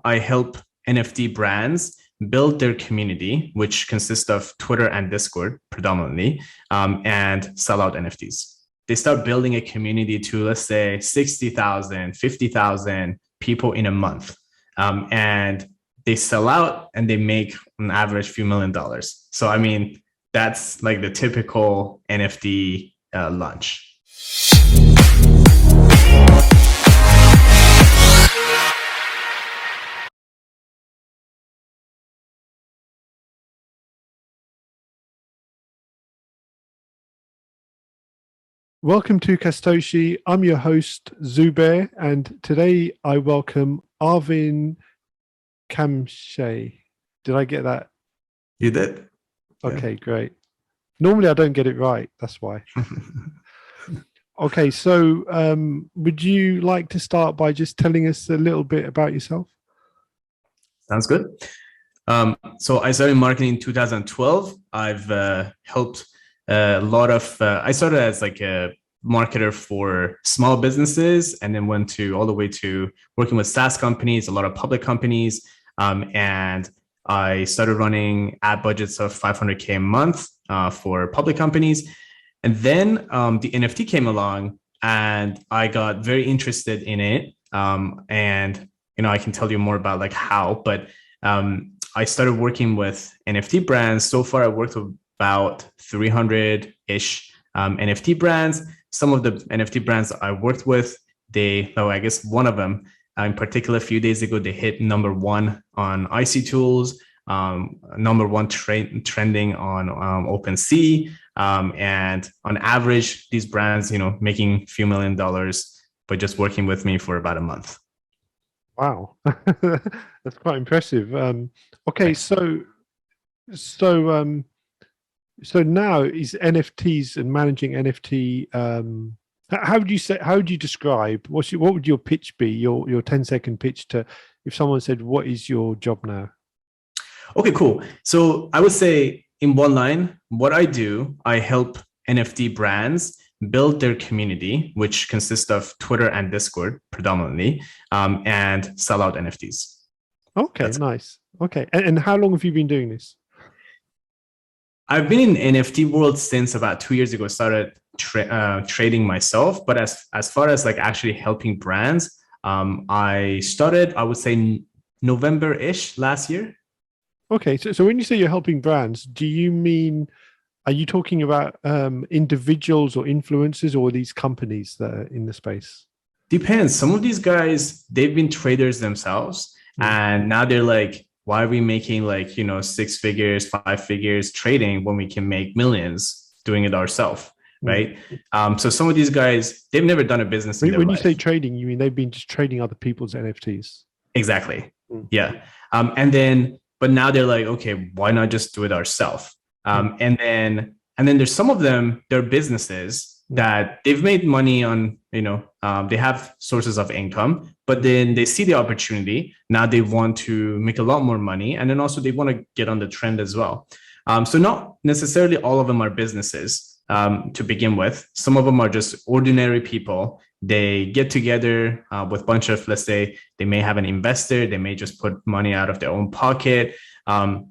I help NFT brands build their community, which consists of Twitter and Discord predominantly, and sell out NFTs. They start building a community to, let's say, 60,000, 50,000 people in a month. And they sell out and they make on average few $1,000,000. So, I mean, that's like the typical NFT launch. Welcome to Castoshi. I'm your host, Zubair, and today I welcome Arvin Khamseh. Did I get that? You did. Okay, great. Normally I don't get it right. That's why. Okay, so would you like to start by just telling us a little bit about yourself? Sounds good. So I started marketing in 2012. I've helped a lot of, I started as like a marketer for small businesses and then went all the way to working with SaaS companies, a lot of public companies. And I started running ad budgets of 500K a month for public companies. And then the NFT came along and I got very interested in it. And, I can tell you more about like how, but I started working with NFT brands. So far, I worked with about 300-ish NFT brands. Some of the NFT brands I worked with, I guess one of them in particular, a few days ago, they hit #1 on IC Tools, #1 trending on OpenSea. And on average, these brands, making a few $1,000,000 by just working with me for about a month. Wow, that's quite impressive. Okay, so now is NFTs and managing NFT. How would you describe what would your pitch be? Your 10-second pitch to if someone said, "What is your job now?" Okay, cool. So I would say in one line, what I do, I help NFT brands build their community, which consists of Twitter and Discord predominantly, and sell out NFTs. Okay, nice. Okay, and how long have you been doing this? I've been in NFT world since about 2 years ago. Started trading myself, but as far as like actually helping brands, I started, I would say, November-ish last year. Okay, so when you say you're helping brands, do you mean, are you talking about individuals or influencers or these companies that are in the space? Depends. Some of these guys, they've been traders themselves, and now they're like, why are we making like, 6 figures, 5 figures trading when we can make millions doing it ourselves, right? So some of these guys, they've never done a business in their life. When you say trading, you mean they've been just trading other people's NFTs? Exactly. Yeah. But now they're like, okay, why not just do it ourselves? And then there's some of them, they're businesses that they've made money on, they have sources of income, but then they see the opportunity. Now they want to make a lot more money. And then also they want to get on the trend as well. So not necessarily all of them are businesses to begin with. Some of them are just ordinary people. They get together with a bunch of, let's say, they may have an investor. They may just put money out of their own pocket. And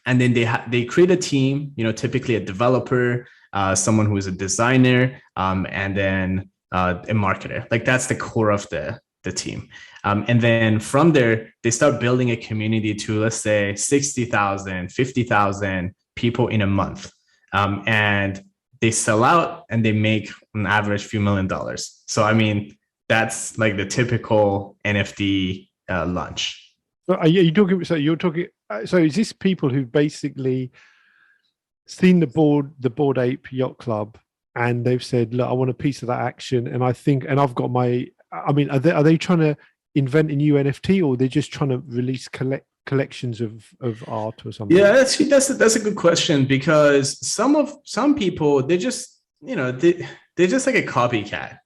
then they create a team, typically a developer, someone who is a designer, and then a marketer. Like that's the core of the team. And then from there, they start building a community to, let's say, 60,000, 50,000 people in a month. And they sell out and they make on average few $1,000,000. So, I mean, that's like the typical NFT launch. So are you talking? So you're talking. So is this people who've basically seen the Bored Ape Yacht Club, and they've said, "Look, I want a piece of that action," and I've got my. I mean, are they trying to invent a new NFT, or they're just trying to release collections of art or something? Yeah, that's a good question, because some people, they just they're just like a copycat,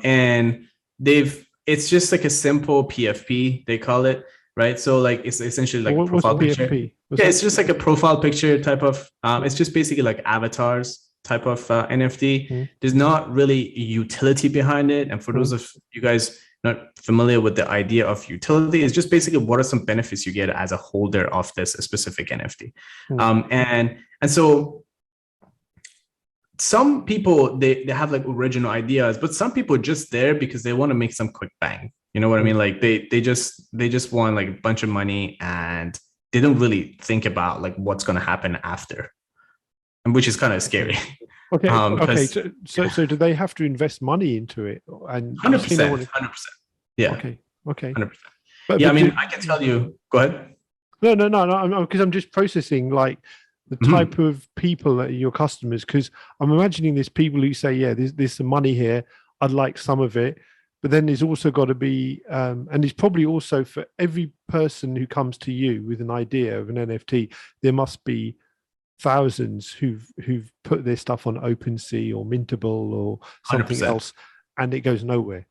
and it's just like a simple PFP, they call it. Right. So like it's essentially like a profile picture. Yeah, it's just like a profile picture type of it's just basically like avatars type of NFT. There's not really a utility behind it. And for those of you guys not familiar with the idea of utility, it's just basically what are some benefits you get as a holder of this specific NFT. And so some people they have like original ideas, but some people are just there because they want to make some quick bang. You know what I mean? Like they just want like a bunch of money, and they don't really think about like what's going to happen after, and which is kind of scary. Okay. So do they have to invest money into it? And 100%, 100%. Yeah. Okay. 100%. But I mean, I can tell you. Go ahead. No. Because I'm just processing like the type of people that are your customers. Because I'm imagining there's people who say, yeah, there's some money here. I'd like some of it. But then there's also got to be, and there's probably also for every person who comes to you with an idea of an NFT, there must be thousands who've put their stuff on OpenSea or Mintable or something 100%. else, and it goes nowhere.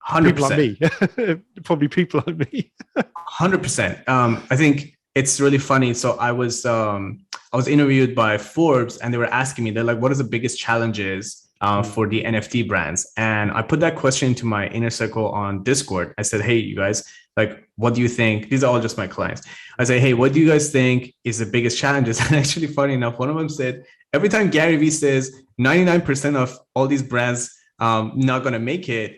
100%. People like me, probably people like me. 100%. I think it's really funny. So I was interviewed by Forbes, and they were asking me, they're like, what is the biggest challenges for the NFT brands? And I put that question to my inner circle on Discord. I said, hey, you guys, like, what do you think? These are all just my clients. I say, hey, what do you guys think is the biggest challenges? And actually, funny enough, one of them said, every time Gary Vee says 99% of all these brands not going to make it,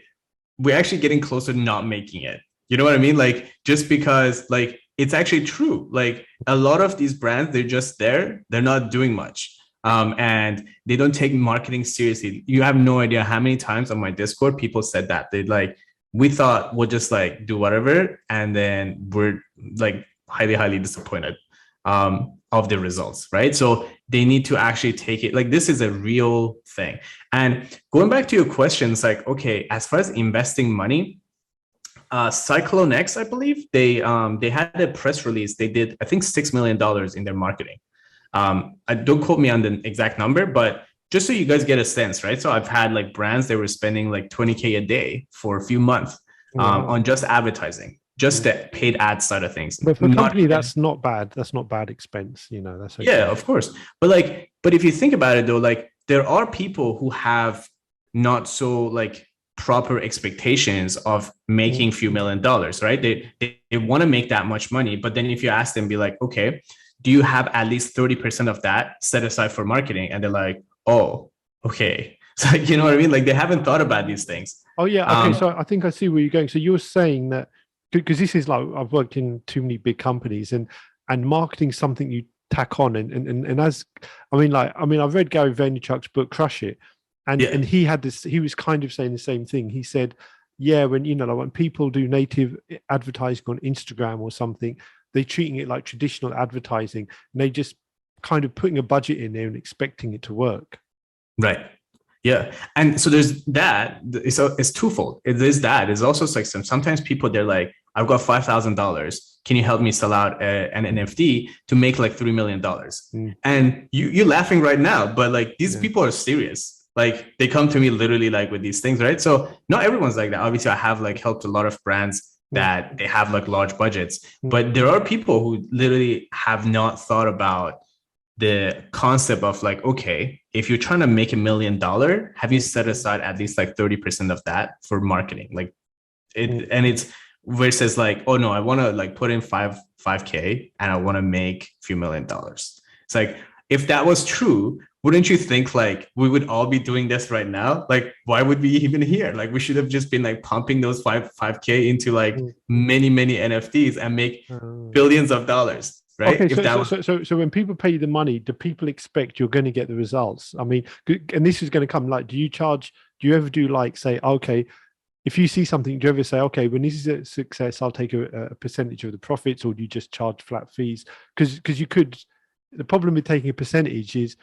we're actually getting closer to not making it. You know what I mean? Like, just because like, it's actually true. Like a lot of these brands, they're just there. They're not doing much. And they don't take marketing seriously. You have no idea how many times on my Discord, people said that. They'd like, we thought we'll just like do whatever. And then we're like highly, highly disappointed of the results, right? So they need to actually take it. Like this is a real thing. And going back to your questions, like, okay, as far as investing money, Cyclone X, I believe they had a press release. They did, I think, $6 million in their marketing. I don't quote me on the exact number, but just so you guys get a sense, right? So I've had like brands, they were spending like 20K a day for a few months on just advertising, just the paid ad side of things. But for a company, that's not bad. That's not bad expense, you know. That's okay. Yeah, of course. But if you think about it though, like there are people who have not so like proper expectations of making few $1 million, right? They want to make that much money, but then if you ask them, be like, okay, do you have at least 30% of that set aside for marketing? And they're like, oh, okay. So you know what I mean? Like they haven't thought about these things. Oh yeah. Okay. So I think I see where you're going. So you're saying that because this is like, I've worked in too many big companies and marketing something you tack on and as I've read Gary Vaynerchuk's book Crush It, and he had this, he was kind of saying the same thing. He said, yeah, when people do native advertising on Instagram or something, they're treating it like traditional advertising, and they just kind of putting a budget in there and expecting it to work. Right. Yeah. And so there's that. It's twofold. There's that. It's also like sometimes people, they're like, I've got $5,000. Can you help me sell out an NFT to make like $3 million? And you're laughing right now, but like these people are serious. Like they come to me literally like with these things, right? So not everyone's like that. Obviously, I have like helped a lot of brands that they have like large budgets, but there are people who literally have not thought about the concept of like, okay, if you're trying to make $1 million, have you set aside at least like 30% of that for marketing? Like it, and it's versus like, oh no, I want to like put in 5K and I want to make a few $1 million. It's like, if that was true, wouldn't you think like we would all be doing this right now? Like, why would we even here? Like, we should have just been like pumping those 5K into like many NFTs and make billions of dollars, right? Okay, so when people pay you the money, do people expect you're going to get the results? I mean, and this is going to come like, do you ever do like say, okay, if you see something, do you ever say, okay, when this is a success, I'll take a percentage of the profits, or do you just charge flat fees? Because you could. The problem with taking a percentage is,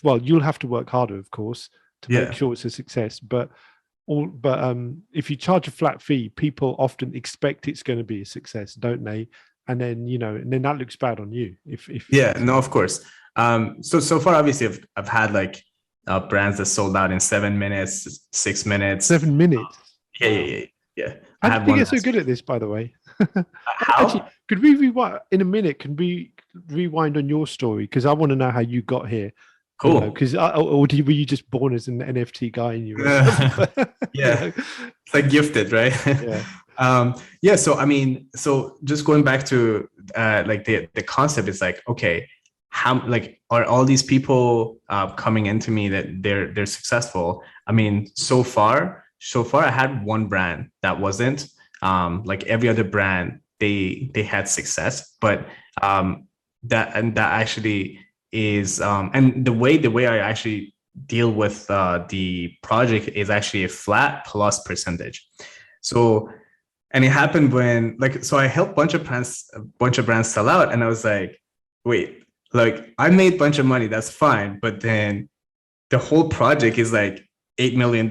well, you'll have to work harder, of course, to make sure it's a success. But if you charge a flat fee, people often expect it's going to be a success, don't they? And then and then that looks bad on you. No, of course. So far, obviously, I've had like brands that sold out in 7 minutes, 6 minutes. 7 minutes. Yeah. How did you get so good at this, by the way? How? Actually, could we rewind in a minute? Can we rewind on your story? Because I want to know how you got here. Cool. Because were you just born as an NFT guy and you were yeah, it's like gifted, right? Yeah. Yeah. So I mean, so just going back to like the concept is like, okay, how like are all these people coming into me that they're successful? I mean, so far I had one brand that wasn't. Like every other brand, they had success, but that actually is and the way I actually deal with the project is actually a flat plus percentage. So, and it happened when like, so I helped a bunch of brands sell out, and I was like, wait, like I made a bunch of money, that's fine, but then the whole project is like $8 million.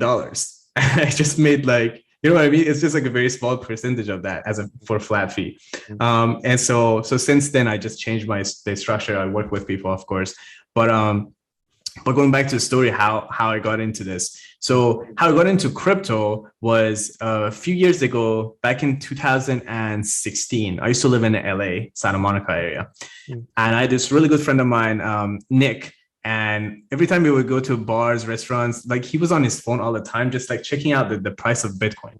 I just made like, you know what I mean? It's just like a very small percentage of that as a for flat fee. And so since then I just changed the structure. I work with people, of course, but going back to the story, how I got into this. So how I got into crypto was a few years ago, back in 2016. I used to live in the LA, Santa Monica area. And I had this really good friend of mine, Nick. And every time we would go to bars, restaurants, like he was on his phone all the time, just like checking out the price of Bitcoin.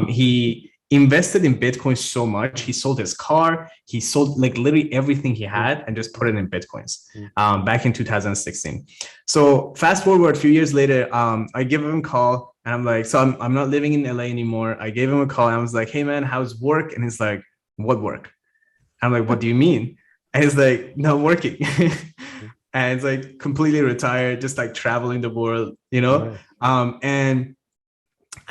He invested in Bitcoin so much. He sold his car. He sold like literally everything he had and just put it in Bitcoins back in 2016. So fast forward a few years later, I give him a call and I'm like, so I'm not living in LA anymore. I gave him a call and I was like, hey man, how's work? And he's like, what work? I'm like, what do you mean? And he's like, not working. And it's like completely retired, just like traveling the world, you know? And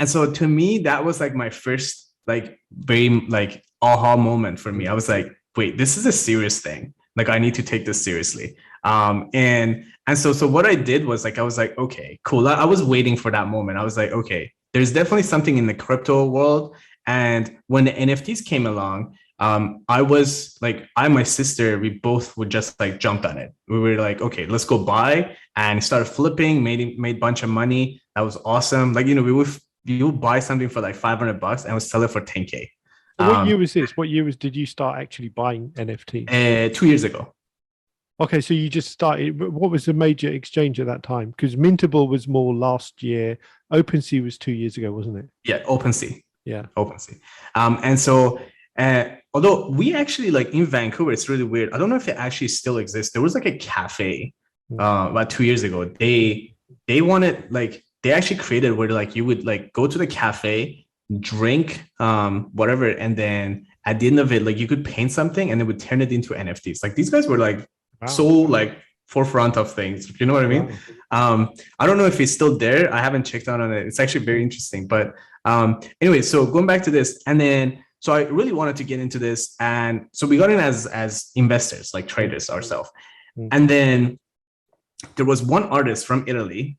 so to me, that was like my first like very like aha moment for me. I was like, wait, this is a serious thing. Like I need to take this seriously. And so what I did was like, I was like, okay, cool. I was waiting for that moment. I was like, okay, there's definitely something in the crypto world. And when the NFTs came along, I was like, and my sister, we both would just like jumped on it. We were like, okay, let's go buy, and started flipping, made a bunch of money. That was awesome. Like, you know, you would buy something for like $500 and would sell it for 10K. What year was this? Did you start actually buying NFTs? 2 years ago. Okay, so you just started. What was the major exchange at that time? Because Mintable was more last year. OpenSea was 2 years ago, wasn't it? Yeah, OpenSea. Yeah, OpenSea. And so although we actually like in Vancouver, it's really weird. I don't know if it actually still exists. There was like a cafe about 2 years ago. They wanted like, they actually created where like you would like go to the cafe, drink whatever, and then at the end of it, like you could paint something and it would turn it into NFTs. Like these guys were like so like forefront of things, you know what I mean? I don't know if it's still there. I haven't checked out on it. It's actually very interesting. But anyway, so going back to this, and then so I really wanted to get into this, and so we got in as investors, like traders ourselves. And then there was one artist from Italy.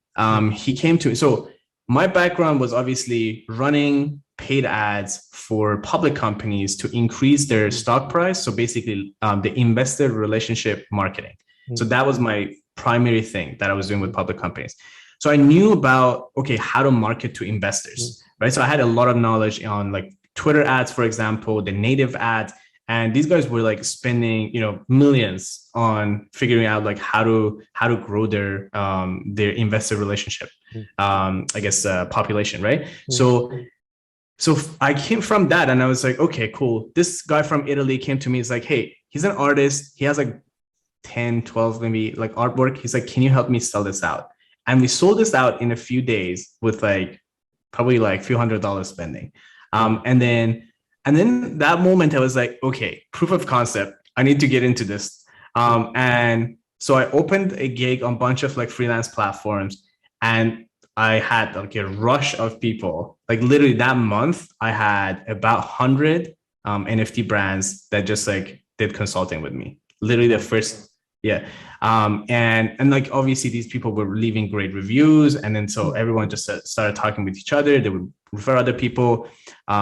He came to me. So my background was obviously running paid ads for public companies to increase their stock price. So basically the investor relationship marketing. So that was my primary thing that I was doing with public companies. So I knew about, okay, how to market to investors, right? So I had a lot of knowledge on like Twitter ads, for example, the native ads. And these guys were like spending, you know, millions on figuring out like how to grow their investor relationship, population, right? So I came from that, and I was like, okay, cool. This guy from Italy came to me. He's like, hey, he's an artist. He has like 10, 12, maybe like artwork. He's like, can you help me sell this out? And we sold this out in a few days with like probably like a few $100 spending. And then that moment I was like, okay, proof of concept. I need to get into this. And so I opened a gig on a bunch of like freelance platforms, and I had like a rush of people. Like literally that month, I had about 100 NFT brands that just like did consulting with me. Literally the first, yeah. And like obviously these people were leaving great reviews, and then so everyone just started talking with each other. They would refer other people,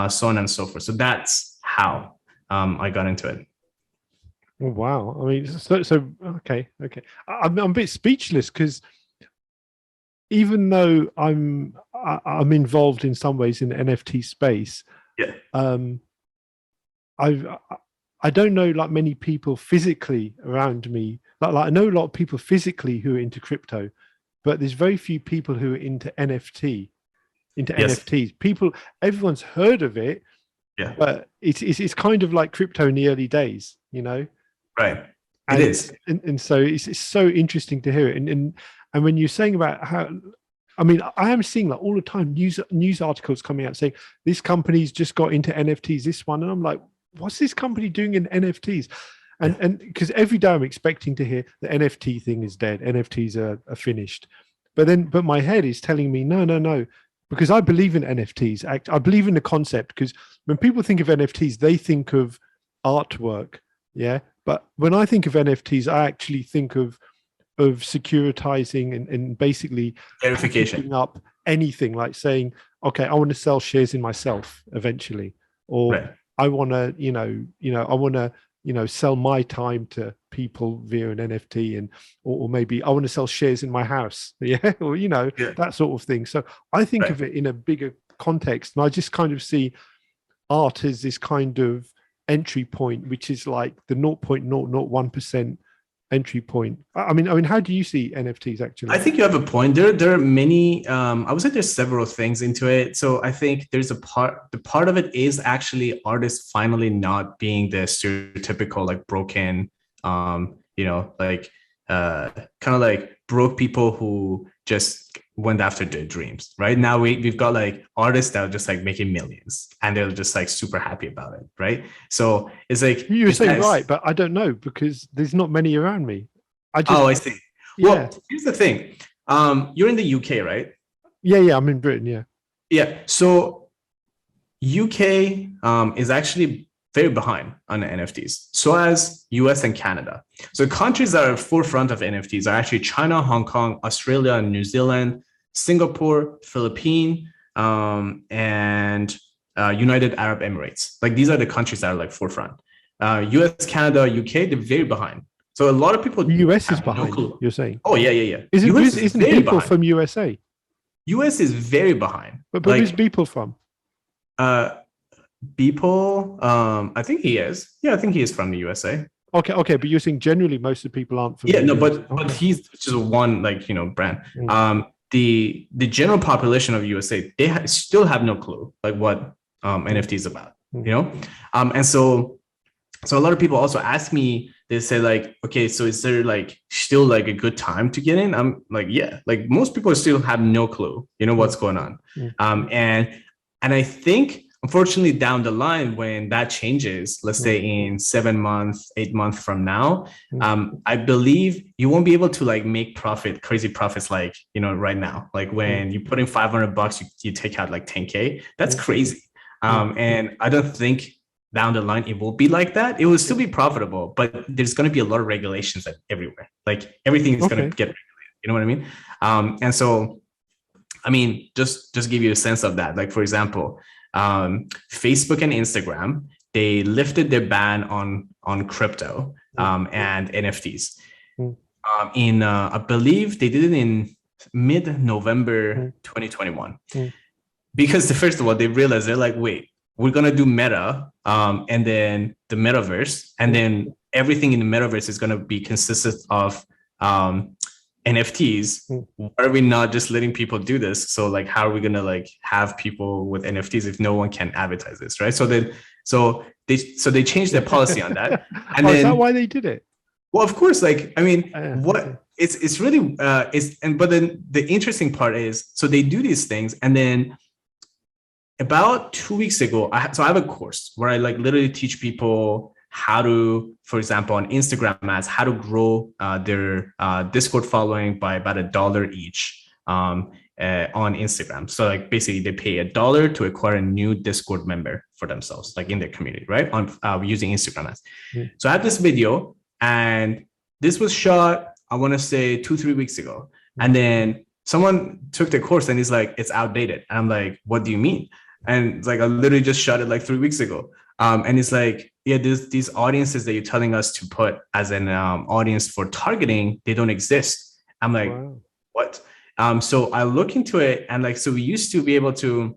so on and so forth. So that's how I got into it. Oh, wow. I mean, so okay. I'm a bit speechless because even though I'm involved in some ways in the NFT space, yeah, I don't know like many people physically around me. Like I know a lot of people physically who are into crypto, but there's very few people who are into Yes. NFTs. People, everyone's heard of it, Yeah. but it's kind of like crypto in the early days, Right. It and is. and so it's so interesting to hear it. And when you're saying about how, I mean, I am seeing like all the time news articles coming out saying this company's just got into NFTs, this one, and I'm like, what's this company doing in NFTs? And because every day I'm expecting to hear the NFT thing is dead, NFTs are finished, but my head is telling me no, because I believe in NFTs. I believe in the concept, because when people think of NFTs, they think of artwork, yeah. But when I think of NFTs, I actually think of securitizing and basically Verification. packaging up anything, like saying, okay, I want to sell shares in myself eventually, or Right. I want to, I want to, sell my time to people via an NFT, and or maybe I want to sell shares in my house, yeah, or Yeah. that sort of thing. So I think Right. of it in a bigger context, and I just kind of see art as this kind of entry point, which is like the 0.001% entry point. I mean, how do you see NFTs actually? I think you have a point. There are many. I would say there's several things into it. So I think there's the part of it is actually artists finally not being the stereotypical like broken, like kind of like broke people who just went after their dreams. Right now we've got like artists that are just like making millions and they're just like super happy about it. Right. So it's like You were saying right, but I don't know, because there's not many around me. I see. Yeah. Well, here's the thing. You're in the UK, right? Yeah, I'm in Britain, yeah. Yeah. So UK is actually very behind on the NFTs. So as US and Canada. So countries that are forefront of NFTs are actually China, Hong Kong, Australia, and New Zealand, Singapore, Philippines, and United Arab Emirates. Like these are the countries that are like forefront. US, Canada, UK, they're very behind. So a lot of people. The US is behind. No, you're saying? Oh yeah. Isn't people from USA? US is very behind. But where's people from? Beeple, I think he is. Yeah, I think he is from the USA. Okay, but you're saying generally most of the people aren't from. Yeah, no, but he's just one brand. The general population of USA, they still have no clue like what NFT is about. And so a lot of people also ask me. They say like, okay, so is there like still like a good time to get in? I'm like, yeah, like most people still have no clue, what's going on. And I think unfortunately down the line when that changes, let's say in 7 months, 8 months from now, I believe you won't be able to like make crazy profits like, right now. Like when you put in $500, you take out like 10K. That's crazy. And I don't think down the line it will be like that. It will still be profitable, but there's going to be a lot of regulations everywhere. Like everything is going to get regulated. You know what I mean? And so, I mean, just give you a sense of that. Like for example, Facebook and Instagram, they lifted their ban on crypto and NFTs. I believe they did it in mid-November 2021. Because first of all, they realized they're like, wait, we're going to do Meta and then the metaverse, and then everything in the metaverse is going to be consistent of NFTs. Why are we not just letting people do this? So like, how are we going to like have people with NFTs if no one can advertise this, right? So they changed their policy on that. And is that why they did it? Well, of course, like, I mean, it's really, but then the interesting part is, so they do these things, and then about 2 weeks ago, I have a course where I like literally teach people how to, for example, on Instagram ads, how to grow their Discord following by about $1 each on Instagram. So like basically they pay $1 to acquire a new Discord member for themselves, like in their community, right? On using Instagram ads. So I have this video, and this was shot, I want to say 2-3 weeks ago. And then someone took the course and he's like, it's outdated. And I'm like, what do you mean? And it's like, I literally just shot it like 3 weeks ago. And it's like, yeah, these audiences that you're telling us to put as an audience for targeting, they don't exist. I'm like, wow. What? So I look into it, and like, so we used to be able to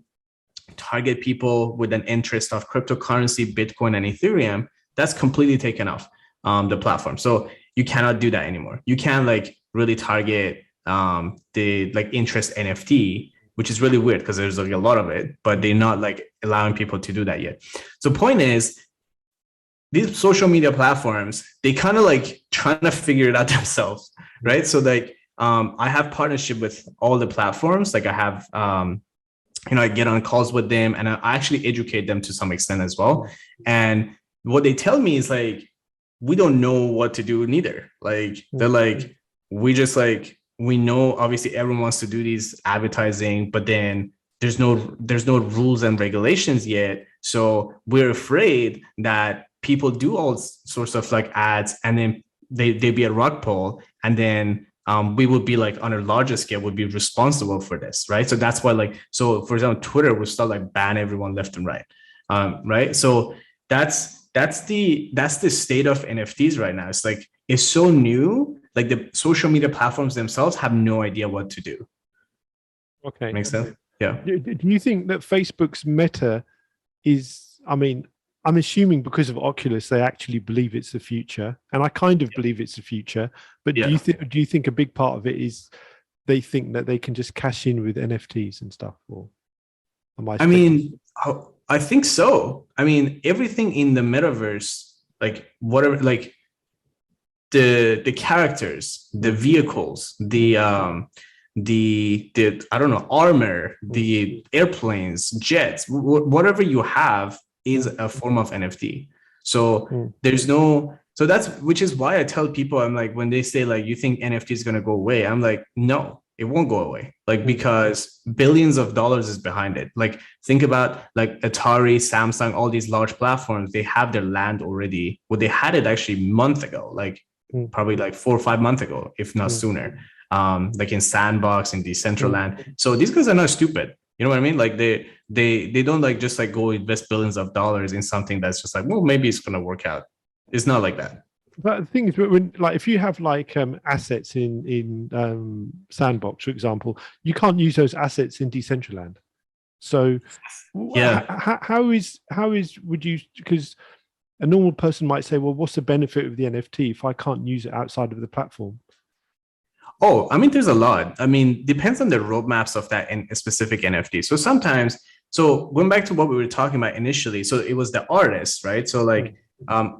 target people with an interest of cryptocurrency, Bitcoin, and Ethereum. that's completely taken off the platform. So you cannot do that anymore. You can't like really target the like interest NFT, which is really weird because there's like a lot of it, but they're not like allowing people to do that yet. So point is, these social media platforms, they kind of like trying to figure it out themselves, right? So like I have partnership with all the platforms. Like I have I get on calls with them and I actually educate them to some extent as well. And what they tell me is like, we don't know what to do neither. Like they're like, we just like, we know obviously everyone wants to do these advertising, but then there's no rules and regulations yet. So we're afraid that people do all sorts of like ads and then they be a rug pull, and then we would be like on a larger scale would be responsible for this, right? So that's why like, so for example, Twitter would start like ban everyone left and right, right? So that's the state of NFTs right now. It's like, it's so new, like the social media platforms themselves have no idea what to do. Okay. Makes sense? Yeah. Do you think that Facebook's meta is, I mean, I'm assuming because of Oculus, they actually believe it's the future, and I kind of believe it's the future. But do you think a big part of it is they think that they can just cash in with NFTs and stuff? Or I mean, I think so. I mean, everything in the metaverse, like whatever, like the characters, the vehicles, the I don't know, armor, the airplanes, jets, whatever you have is a form of NFT. So there's no, so that's, which is why I tell people, I'm like, when they say like, you think NFT is going to go away? I'm like, no, it won't go away. Like, because billions of dollars is behind it. Like, think about like Atari, Samsung, all these large platforms, they have their land already. Well, they had it actually a month ago, like probably like 4 or 5 months ago, if not sooner. Like in Sandbox, in Decentraland. So these guys are not stupid. You know what I mean? Like they don't like just like go invest billions of dollars in something that's just like, well, maybe it's gonna work out. It's not like that. But the thing is, when like if you have like assets in Sandbox, for example, you can't use those assets in Decentraland. So how is would you, because a normal person might say, well, what's the benefit of the NFT if I can't use it outside of the platform? Oh, I mean, there's a lot. I mean, depends on the roadmaps of that specific NFT. So sometimes, so going back to what we were talking about initially, so it was the artists, right? So like,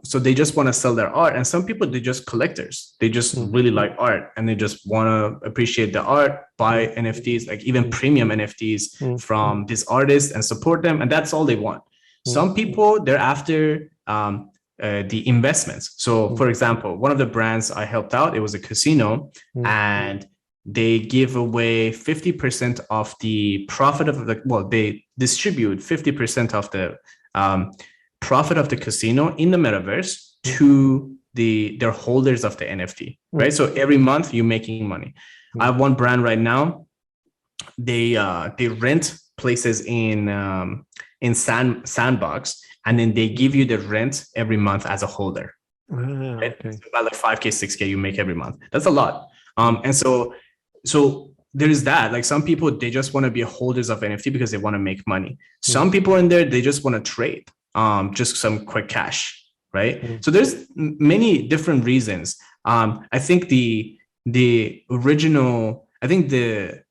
so they just want to sell their art, and some people, they're just collectors. They just really like art, and they just want to appreciate the art, buy NFTs, like even premium NFTs from these artists and support them, and that's all they want. Some people, they're after the investments. So for example, one of the brands I helped out, it was a casino, and they give away 50% of the profit of the, well, they distribute 50% of the profit of the casino in the metaverse to their holders of the NFT, right? So every month you're making money. I have one brand right now. They rent places in Sandbox, and then they give you the rent every month as a holder. Right? Okay. So about like 5K, 6K you make every month. That's a lot. And so there's that. Like some people, they just want to be holders of NFT because they want to make money. Some people in there, they just want to trade, just some quick cash, right? So there's many different reasons. I think the original, I think the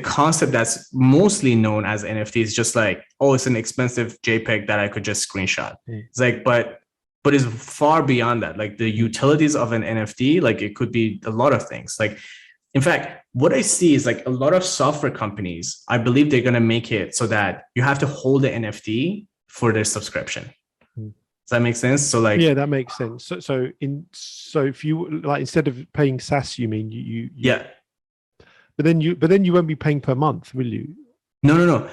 concept that's mostly known as NFT is just like, oh, it's an expensive JPEG that I could just screenshot. It's like, but it's far beyond that. Like the utilities of an NFT, like it could be a lot of things. Like, in fact, what I see is like a lot of software companies, I believe they're going to make it so that you have to hold the NFT for their subscription. Does that make sense? So like, yeah, that makes sense. So if you like, instead of paying SaaS, you mean you yeah. But then you won't be paying per month, will you? No.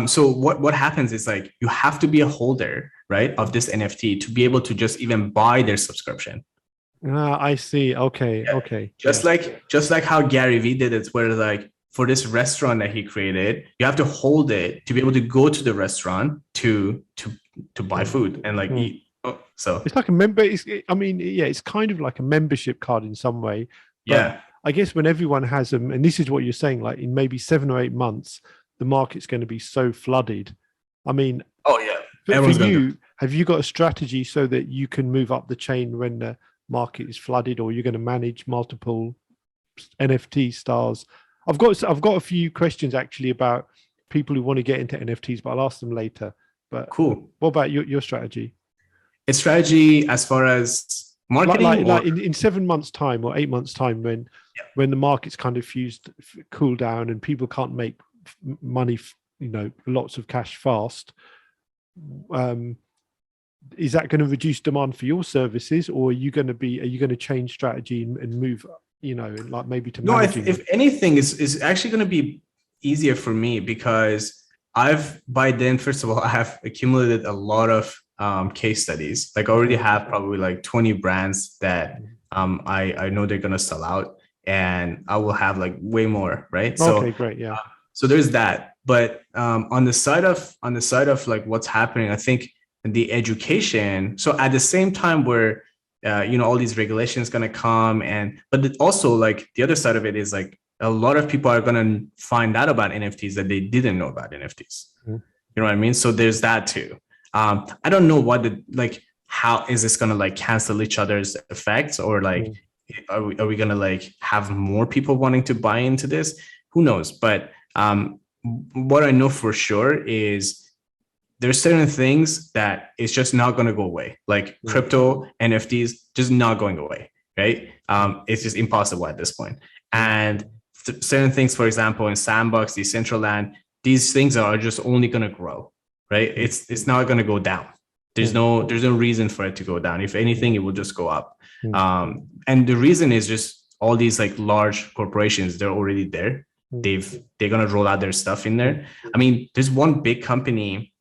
So what happens is like, you have to be a holder, right, of this NFT to be able to just even buy their subscription. I see. Okay. Yeah. Okay. Just like how Gary Vee did it, where like for this restaurant that he created, you have to hold it to be able to go to the restaurant to buy food and like eat. Oh, so it's like a member. It's kind of like a membership card in some way. Yeah. I guess when everyone has them, and this is what you're saying, like in maybe 7 or 8 months, the market's going to be so flooded. I mean, oh yeah, for you, have you got a strategy so that you can move up the chain when the market is flooded, or you're going to manage multiple NFT stars? I've got a few questions actually about people who want to get into NFTs, but I'll ask them later. But Cool. what about your strategy? Its strategy as far as marketing, like in 7 months' time or 8 months' time, when the market's kind of cool down and people can't make money, lots of cash fast. Is that going to reduce demand for your services, or are you going to change strategy and move, like maybe to managing? No, if anything, is actually going to be easier for me, because by then, first of all, I have accumulated a lot of case studies. Like I already have probably like 20 brands that I know they're going to sell out, and I will have like way more, right? Okay, great. Yeah. So there's that. But on the side of like what's happening, I think the education. So at the same time where all these regulations going to come, but also like the other side of it is like a lot of people are going to find out about NFTs that they didn't know about NFTs. You know what I mean? So there's that too. I don't know how is this going to like cancel each other's effects, or like are we going to like have more people wanting to buy into this? Who knows? But what I know for sure is there's certain things that it's just not going to go away. Like crypto, NFTs, just not going away, right? It's just impossible at this point. And certain things, for example, in Sandbox, Decentraland, these things are just only going to grow, right? It's not going to go down. There's no reason for it to go down. If anything, it will just go up. And the reason is just all these like large corporations, they're already there. They're going to roll out their stuff in there. I mean, there's one big company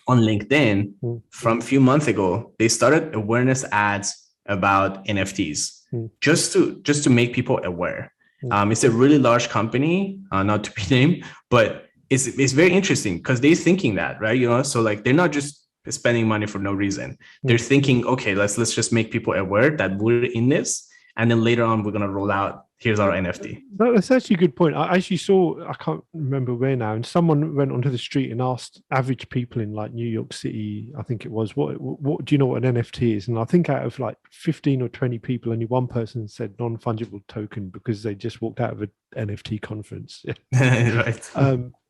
on LinkedIn from a few months ago. They started awareness ads about NFTs just to make people aware. It's a really large company, not to be named, but it's very interesting because they're thinking that, right? So like they're not just spending money for no reason. They're thinking, okay, let's just make people aware that we're in this, and then later on we're gonna roll out. Here's our NFT. That's actually a good point. I actually saw, I can't remember where now, and someone went onto the street and asked average people in like New York City, I think it was, what do you know what an NFT is? And I think out of like 15 or 20 people, only one person said non-fungible token, because they just walked out of an NFT conference. Right.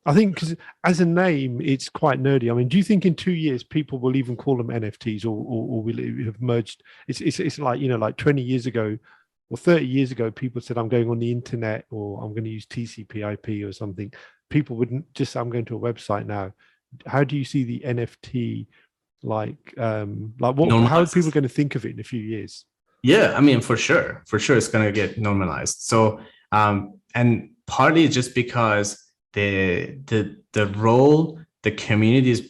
I think because as a name, it's quite nerdy. I mean, do you think in 2 years people will even call them NFTs, or will it have merged? It's like, like 20 years ago, or 30 years ago, people said, I'm going on the internet, or I'm going to use TCP/IP or something. People wouldn't just say, I'm going to a website now. How do you see the NFT, how are people going to think of it in a few years? Yeah, I mean, for sure, it's going to get normalized. So, and partly just because the role the communities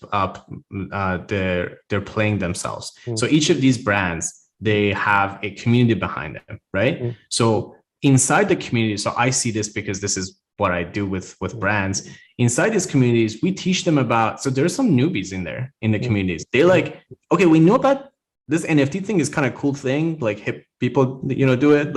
they're playing themselves. So each of these brands, they have a community behind them, right? So inside the community, so I see this because this is what I do with brands. Inside these communities, we teach them about, so there's some newbies in there in the communities. They're like, okay, we know about this NFT thing is kind of cool thing, like hip people, do it,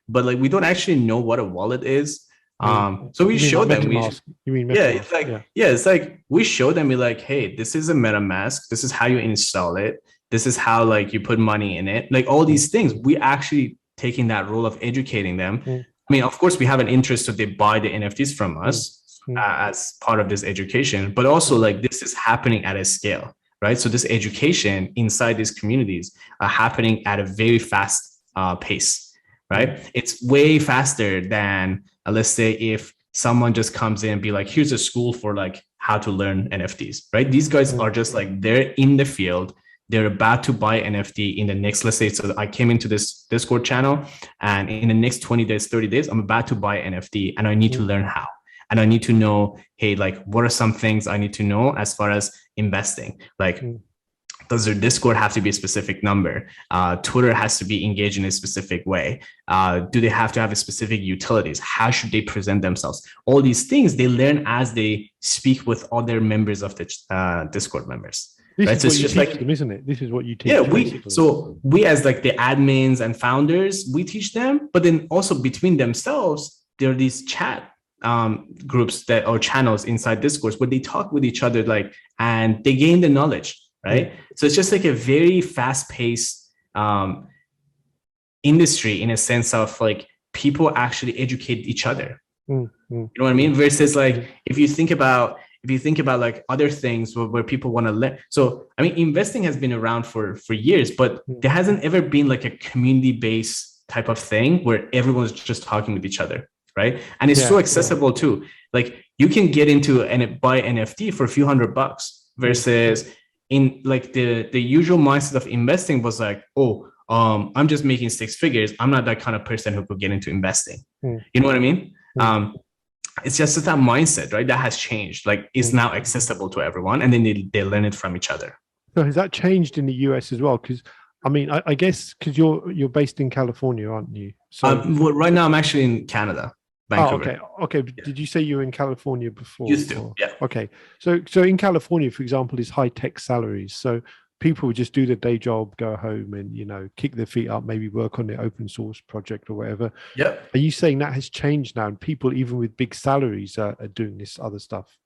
but we don't actually know what a wallet is. So we show them. You mean MetaMask? It's like we show them. We're like, hey, this is a MetaMask. This is how you install it. This is how you put money in it. Like all these things, we actually taking that role of educating them. I mean, of course, we have an interest, so they buy the NFTs from us as part of this education. But also, this is happening at a scale, right? So this education inside these communities are happening at a very fast pace, right? It's way faster than let's say if someone just comes in and be like, here's a school for how to learn NFTs, right? These guys are just they're in the field. They're about to buy NFT in the next, let's say, so I came into this Discord channel, and in the next 20 days, 30 days, I'm about to buy NFT, and I need to learn how. And I need to know, hey, what are some things I need to know as far as investing? Does their Discord have to be a specific number? Twitter has to be engaged in a specific way. Do they have to have a specific utilities? How should they present themselves? All these things they learn as they speak with other members of the Discord members. This is what you teach them, isn't it? This is what you teach. Yeah, we as the admins and founders, we teach them, but then also between themselves, there are these chat groups or channels inside Discourse where they talk with each other, and they gain the knowledge. right? So it's just like a very fast-paced industry in a sense of like people actually educate each other. You know what I mean? Versus like if you think about like other things where people want to learn. So I mean, investing has been around for years, but there hasn't ever been like a community-based type of thing where everyone's just talking with each other, right? And it's so accessible too. Like you can get into and buy NFT for a few $100 versus in like the usual mindset of investing was like, oh, I'm just making 6 figures. I'm not that kind of person who could get into investing. You know what I mean? It's just that mindset, right? That has changed. Like it's now accessible to everyone, and then they learn it from each other. So has that changed in the US as well? Because I mean, I guess because you're based in California, aren't you? So well, right now I'm actually in Canada, Vancouver. Oh, okay. Yeah. Did you say you were in California before? Used to, yeah. Okay. So in California, for example, is high tech salaries. So people would just do their day job, go home, and kick their feet up, maybe work on their open source project or whatever. Yeah. Are you saying that has changed now, and people even with big salaries are doing this other stuff?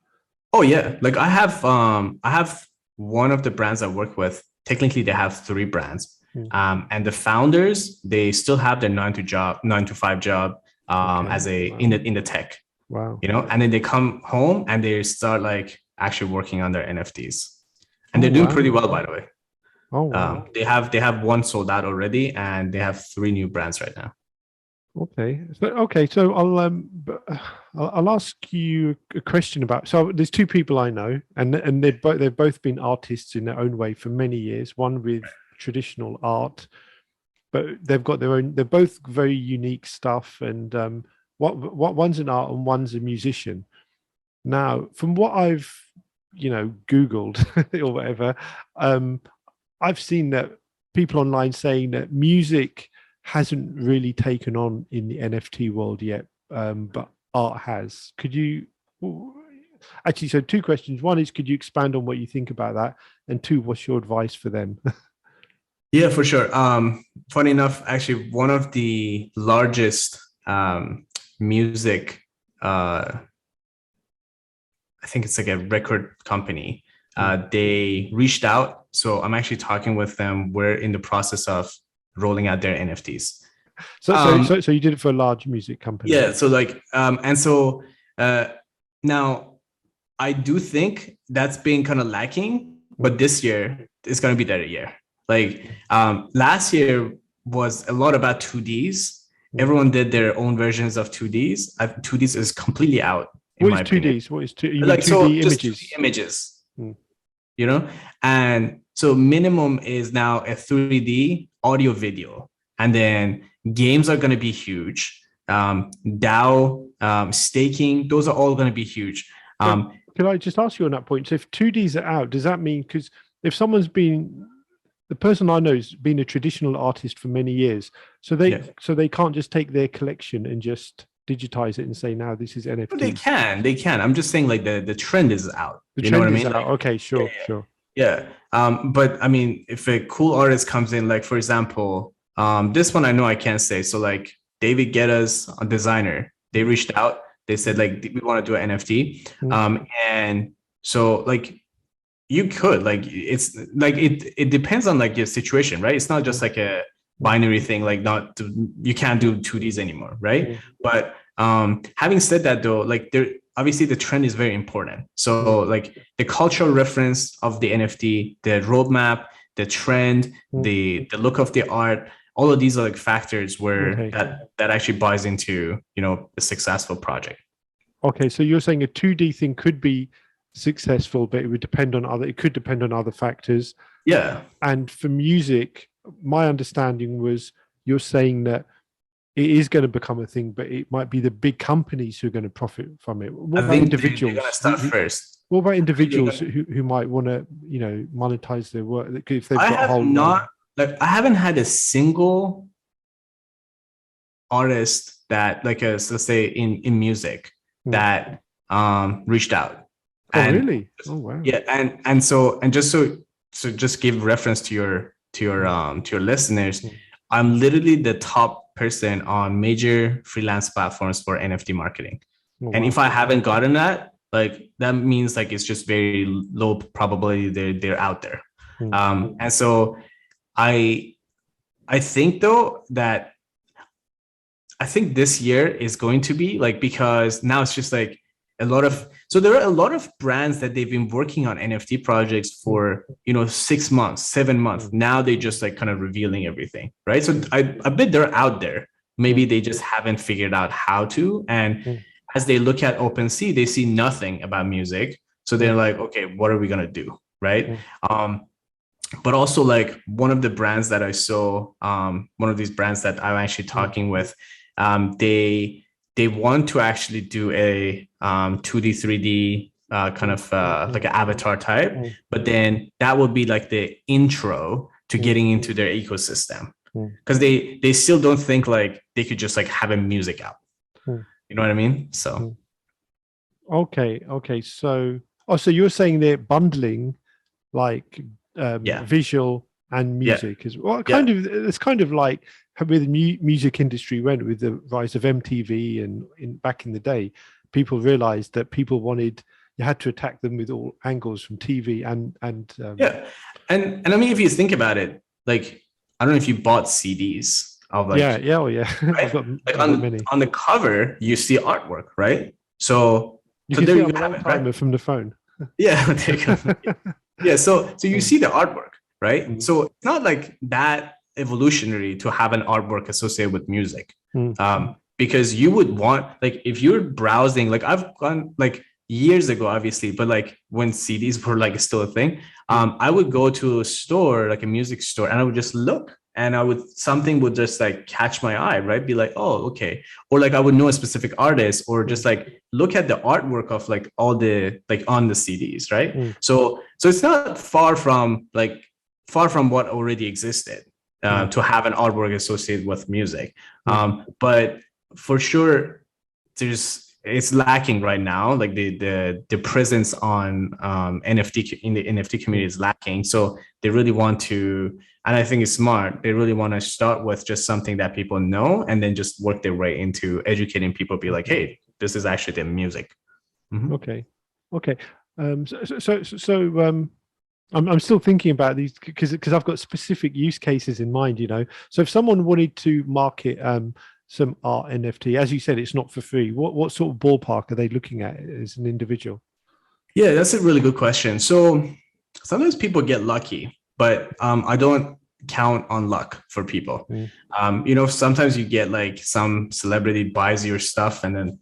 Oh yeah, like I have one of the brands I work with. Technically, they have 3 brands, and the founders they still have their 9 to 5 job as in the tech. Wow. And then they come home and they start like actually working on their NFTs. And they're doing pretty well, by the way. Oh, wow. They have 1 sold out already, and they have 3 new brands right now. Okay. So I'll ask you a question about. So there's 2 people I know, and they've both been artists in their own way for many years. One with traditional art, but they've got their own. They're both very unique stuff, and what one's an art and one's a musician. Now, from what I've Googled or whatever, I've seen that people online saying that music hasn't really taken on in the NFT world yet, but art has. Could you actually? So 2 questions. One is, could you expand on what you think about that? And 2, what's your advice for them? Yeah, for sure. Funny enough, actually, one of the largest music I think it's like a record company. They reached out. So I'm actually talking with them. We're in the process of rolling out their NFTs. So you did it for a large music company. Yeah. So like, now I do think that's been kind of lacking, but this year is going to be their year. Like last year was a lot about 2Ds. Everyone did their own versions of 2Ds. 2Ds is completely out. What is 2Ds? What is 2D? Like 2D so images? Just 2D images. And so minimum is now a 3D audio video, and then games are going to be huge. DAO, staking, those are all going to be huge. Can I just ask you on that point? So if 2Ds are out, does that mean, because if someone's been, the person I know has been a traditional artist for many years, so they can't just take their collection and just digitize it and say, now this is NFT. They can. I'm just saying like the trend is out. You know what I mean? Like, okay, sure. Yeah. But I mean, if a cool artist comes in, like for example, this one I know I can't say. So like David Guetta's a designer, they reached out, they said like, we want to do an NFT. And so like you could, like, it's like, it depends on like your situation, right? It's not just like a binary thing, like you can't do 2Ds anymore, right? But having said that though, like obviously the trend is very important. So like the cultural reference of the NFT, the roadmap, the trend, the look of the art, all of these are like factors where that actually buys into a successful project. Okay, so you're saying a 2D thing could be successful, but it could depend on other factors. Yeah. And for music, my understanding was you're saying that it is going to become a thing, but it might be the big companies who are going to profit from it. What about individuals? They're going to start first. What about individuals who might want to, monetize their work if they've got a whole? I haven't had a single artist that, like, let's say in music that reached out. Really? Oh wow. Yeah, and just give reference to your listeners. I'm literally the top person on major freelance platforms for NFT marketing. Oh, wow. And if I haven't gotten that, like that means like it's just very low probability they're out there. And so I think though that I think this year is going to be like, because now it's just like so there are a lot of brands that they've been working on NFT projects for, 6 months, 7 months. Now they just like kind of revealing everything, right? So I bet they're out there. Maybe they just haven't figured out how to. And as they look at OpenSea, they see nothing about music. So they're like, okay, what are we going to do? Right. But also like one of the brands that I saw, one of these brands that I'm actually talking with, they want to actually do a 2D, 3D kind of like an avatar type, but then that will be like the intro to getting into their ecosystem, because they still don't think like they could just like have a music out. You know what I mean? So. Okay. So you're saying they're bundling like visual and music as well. It's kind of like where the music industry went with the rise of MTV, and back in the day, people realized that people wanted, you had to attack them with all angles from TV and and I mean, if you think about it, like I don't know if you bought CDs of like right? I've got many. On the cover you see artwork, right? So there you have it, right? From the phone. So you see the artwork, right? So it's not like that evolutionary to have an artwork associated with music, because you would want, like, if you're browsing, like I've gone like years ago, obviously, but like when CDs were like still a thing, I would go to a store, like a music store, and I would just look, and something would just like catch my eye, right? Be like, oh, okay. Or like I would know a specific artist, or just like look at the artwork of like all the, like on the CDs, right? So it's not far from what already existed, to have an artwork associated with music. But for sure, it's lacking right now. Like the presence on NFT in the NFT community is lacking. So they really want to, and I think it's smart, they really want to start with just something that people know, and then just work their way into educating people, be like, hey, this is actually the music. Okay. I'm still thinking about these because I've got specific use cases in mind, So if someone wanted to market some art NFT, as you said, it's not for free. What sort of ballpark are they looking at as an individual? Yeah, that's a really good question. So sometimes people get lucky, but I don't count on luck for people. Sometimes you get like some celebrity buys your stuff, and then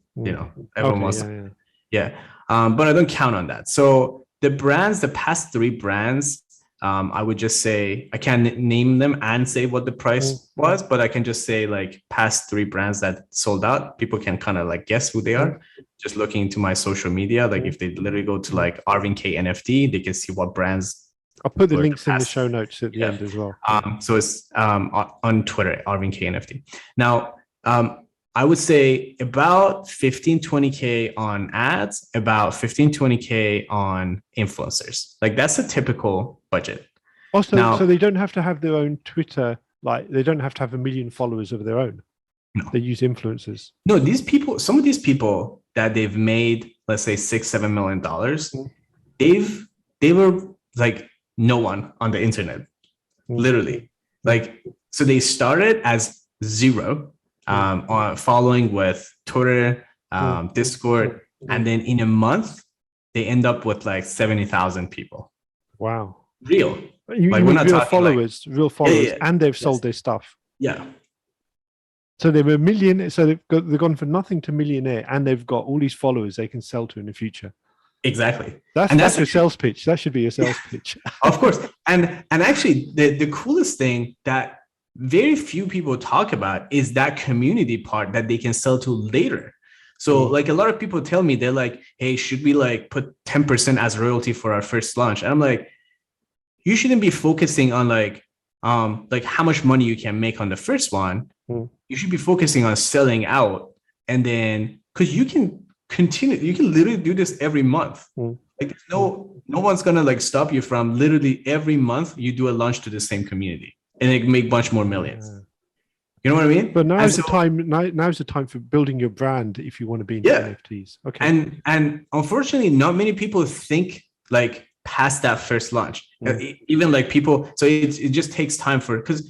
everyone wants to. But I don't count on that. So the past 3 brands, I would just say, I can't name them and say what the price was, but I can just say like past 3 brands that sold out. People can kind of like guess who they are, just looking into my social media. Like if they literally go to like Arvin K NFT, they can see what brands. I'll put the links in the show notes at the end as well. So it's on Twitter, Arvin K NFT. Now, I would say about 15-20K on ads, about 15-20K on influencers. Like that's a typical budget. Also, so they don't have to have their own Twitter, like they don't have to have 1 million followers of their own. No. They use influencers. No, some of these people that they've made, let's say $6-7 million, they were like no one on the internet, literally. Like, so they started as zero. On following with Twitter, Discord, and then in a month they end up with like 70,000 people. Wow, real. You like we're not real followers, and they've sold their stuff. Yeah. So they were millionaire. So they've gone from nothing to millionaire, and they've got all these followers they can sell to in the future. Exactly. That's a sales pitch. That should be a sales pitch. Of course. And actually, the coolest thing that very few people talk about is that community part that they can sell to later. So like a lot of people tell me, they're like, hey, should we like put 10% as royalty for our first launch? And I'm like, you shouldn't be focusing on like how much money you can make on the first one. You should be focusing on selling out. And then, because you can continue, you can literally do this every month. Like no one's gonna like stop you from literally every month you do a launch to the same community. And it make much more millions. You know what I mean? But now's the time. Now's the time for building your brand if you want to be in NFTs. Okay. And unfortunately, not many people think like past that first launch. Even like people, so it just takes time for, because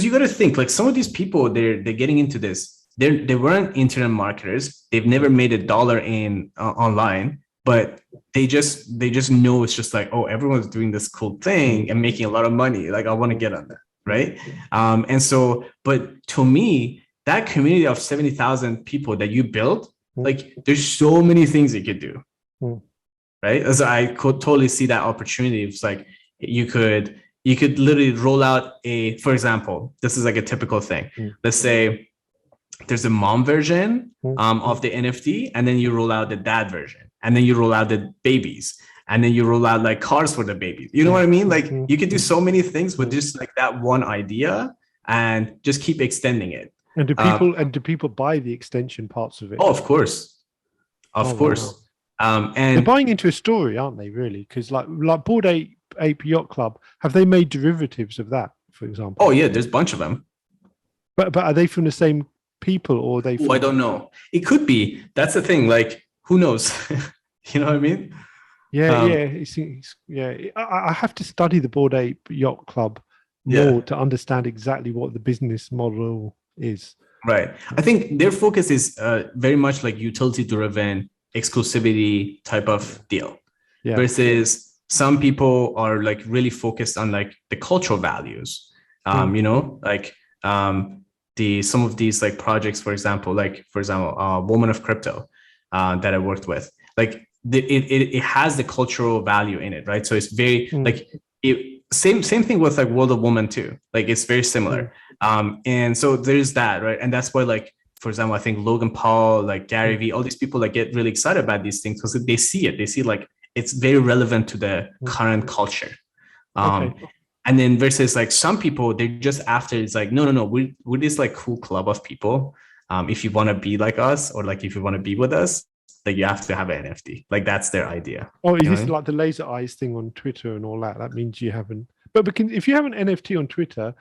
you got to think like some of these people, they're getting into this. They weren't internet marketers. They've never made $1 in online, but they just know it's just like, oh, everyone's doing this cool thing and making a lot of money. Like I want to get on that, right? And so, but to me, that community of 70,000 people that you built, like there's so many things you could do, right? As I could totally see that opportunity. It's like you could literally roll out for example, this is like a typical thing. Let's say there's a mom version of the NFT, and then you roll out the dad version, and then you roll out the babies, and then you roll out like cars for the babies. You know what I mean? Like you could do so many things with just like that one idea and just keep extending it. And do people buy the extension parts of it? Oh, of course. Of course. Wow. And they're buying into a story, aren't they, really? Because like Bored Ape Yacht Club, have they made derivatives of that, for example? Oh, yeah, there's a bunch of them. But are they from the same people, or are they from... I don't know. It could be. That's the thing. Like, who knows? You know what I mean? Yeah, I have to study the Bored Ape Yacht Club more to understand exactly what the business model is. Right. I think their focus is very much like utility-driven exclusivity type of deal, versus some people are like really focused on like the cultural values. You know, like some of these like projects, for example, Woman of Crypto that I worked with, like it has the cultural value in it, right? So it's very like same thing with like World of Woman too. Like it's very similar. And so there's that, right? And that's why, like, for example, I think Logan Paul, like Gary Vee, all these people like get really excited about these things because they see it. They see like it's very relevant to the current culture. And then versus like some people, they're just after, it's like, no, we're this like cool club of people. If you want to be like us, or like if you want to be with us, like you have to have an NFT. Like that's their idea. Oh, is this like the laser eyes thing on Twitter and all that? That means you haven't. But if you have an NFT on Twitter,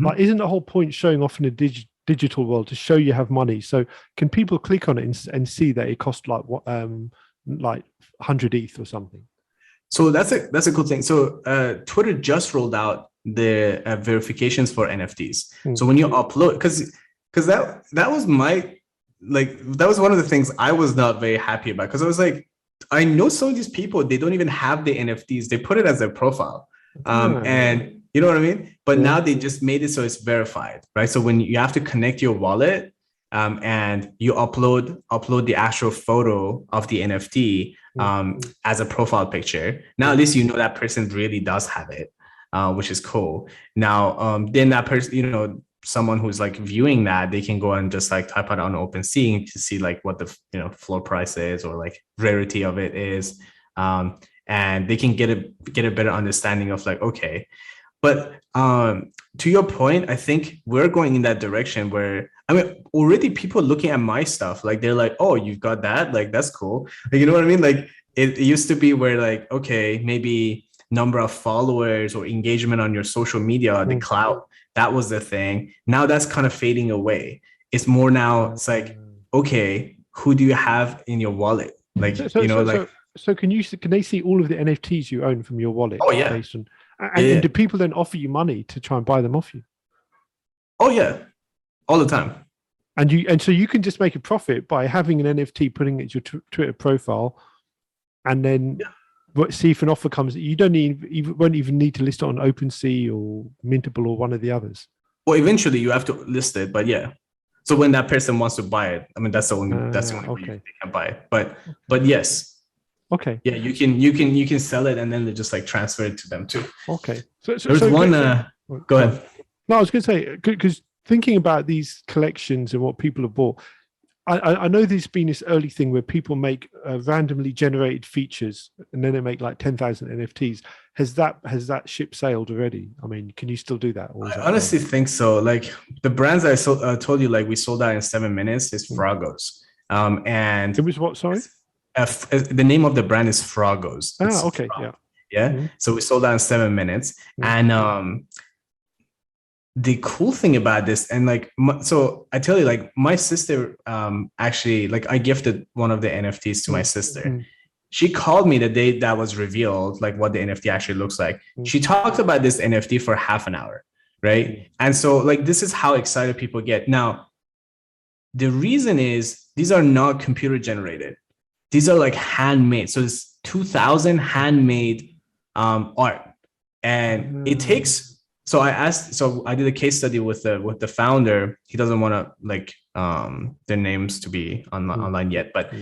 like, isn't the whole point showing off in a digital world to show you have money? So can people click on it and see that it costs like what, like 100 ETH or something? So that's a cool thing. So Twitter just rolled out the verifications for NFTs. So when you upload, because that was my, like, that was one of the things I was not very happy about, because I was like, I know some of these people, they don't even have the NFTs. They put it as their profile. And you know what I mean? But now they just made it so it's verified, right? So when you have to connect your wallet and you upload the actual photo of the NFT as a profile picture, now at least you know that person really does have it, which is cool. Now, then that person, you know, someone who's like viewing that, they can go and just like type it on OpenSea to see like what the, you know, floor price is or like rarity of it is. And they can get a better understanding of like, okay. But to your point, I think we're going in that direction where, I mean, already people looking at my stuff, like they're like, oh, you've got that? Like, that's cool. Like, you know what I mean? Like it used to be where like, okay, maybe number of followers or engagement on your social media, the clout, that was the thing. Now that's kind of fading away. It's more now, it's like, okay, who do you have in your wallet? Like, So can they see all of the NFTs you own from your wallet? Oh yeah. Based on, and do people then offer you money to try and buy them off you? Oh yeah, all the time. And so you can just make a profit by having an NFT, putting it to your Twitter profile, and then see if an offer comes. You won't even need to list it on OpenSea or Mintable or one of the others. Well, eventually you have to list it, but yeah. So when that person wants to buy it, I mean that's the only way they can buy it. But yes. Okay. Yeah, you can sell it and then they just like transfer it to them too. Okay. There's one. Go ahead. No, I was going to say, because thinking about these collections and what people have bought, I know there's been this early thing where people make randomly generated features and then they make like 10,000 NFTs. Has that ship sailed already? I mean, can you still do that? Or I honestly think so. Like the brands I told you, like we sold out in 7 minutes is Frogos. And it was what? Sorry. The name of the brand is Frogos. Okay. Frog. Yeah. So we sold out in 7 minutes. And the cool thing about this, and like, so I tell you, like my sister, actually, like I gifted one of the NFTs to my sister. she called me the day that was revealed, like what the NFT actually looks like. She talked about this NFT for half an hour, right? And so like this is how excited people get. Now, the reason is these are not computer generated. These are like handmade. So it's 2000 handmade art. And it takes, so I did a case study with the founder. He doesn't want to like their names to be online yet, but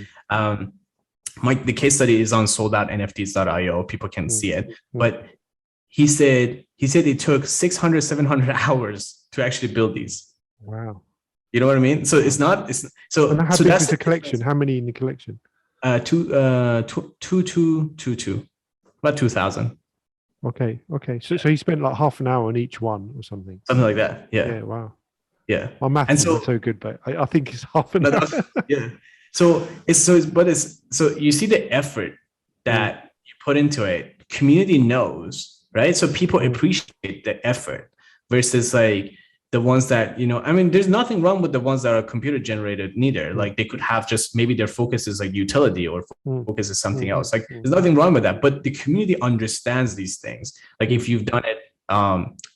the case study is on sold-out-nfts.io. People can see it. But he said it took 600, 700 hours to actually build these. Wow. You know what I mean? So it's not, so. And how so big that's is the collection? How many in the collection? Two, about 2000. Okay. So he spent like half an hour on each one or something. Something like that. Yeah. Yeah. Wow. Yeah. My math is not so good, but I think it's half an hour. Yeah. So you see the effort that you put into it. Community knows, right? So people appreciate the effort versus like the ones that, I mean, there's nothing wrong with the ones that are computer generated neither. Like they could have just, maybe their focus is like utility or focus is something else. Like there's nothing wrong with that, but the community understands these things. Like if you've done it